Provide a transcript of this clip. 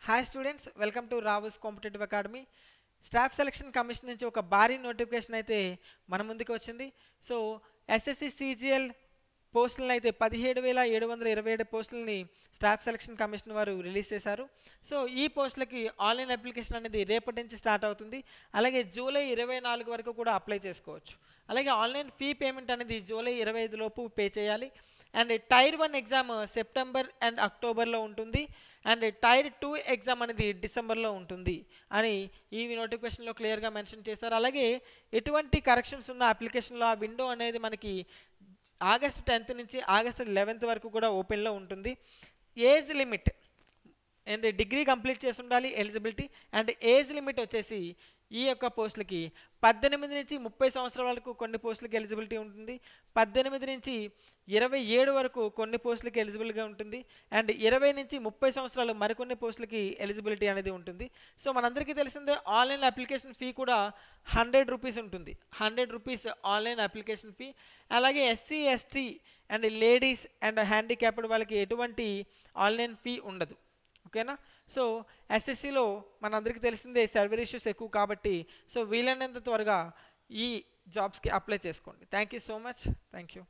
Hi students, welcome to Rao's competitive academy. Staff selection commission నుంచి ఒక భారీ నోటిఫికేషన్ అయితే మన ముందుకు వచ్చింది. సో ఎస్ఎస్సి సిజిఎల్ పోస్టులను అయితే 17,727 పోస్టులని స్టాఫ్ సెలక్షన్ కమిషన్ వారు రిలీజ్ చేశారు. సో ఈ పోస్టులకి ఆన్లైన్ అప్లికేషన్ అనేది రేపటి నుంచి స్టార్ట్ అవుతుంది. అలాగే జూలై 24 వరకు కూడా అప్లై చేసుకోవచ్చు. అలాగే ఆన్లైన్ ఫీ పేమెంట్ అనేది జూలై 25 లోపు పే చేయాలి. And tier 1 exam September and అక్టోబర్లో ఉంటుంది. అండ్ టైర్ 2 ఎగ్జామ్ అనేది డిసెంబర్లో ఉంటుంది అని ఈ నోటిఫికేషన్లో క్లియర్గా మెన్షన్ చేశారు. అలాగే ఎటువంటి కరెక్షన్స్ ఉన్న అప్లికేషన్లో ఆ విండో అనేది మనకి ఆగస్ట్ 10th నుంచి ఆగస్ట్ 11th వరకు కూడా ఓపెన్లో ఉంటుంది. Age limit and degree complete చేసి ఉండాలి ఎలిజిబిలిటీ. అండ్ ఏజ్ లిమిట్ వచ్చేసి ఈ యొక్క పోస్టులకి 18 నుంచి 30 సంవత్సరాల వరకు కొన్ని పోస్టులకి ఎలిజిబిలిటీ ఉంటుంది. 18 నుంచి 27 వరకు కొన్ని పోస్టులకి ఎలిజిబుల్గా ఉంటుంది. అండ్ 20 నుంచి 30 సంవత్సరాలు మరికొన్ని పోస్టులకి ఎలిజిబిలిటీ అనేది ఉంటుంది. సో మనందరికీ తెలిసిందే ఆన్లైన్ అప్లికేషన్ ఫీ కూడా 100 రూపీస్ ఉంటుంది. 100 రూపీస్ ఆన్లైన్ అప్లికేషన్ ఫీ. అలాగే SC ST and ladies and handicapped వాళ్ళకి ఎటువంటి ఆన్లైన్ ఫీ ఉండదు. ఓకేనా. సో ఎస్ఎస్సిలో మనందరికీ తెలిసిందే సర్వర్ ఇష్యూస్ ఎక్కువ కాబట్టి సో వీలైనంత త్వరగా ఈ జాబ్స్కి అప్లై చేసుకోండి. Thank you so much. Thank you.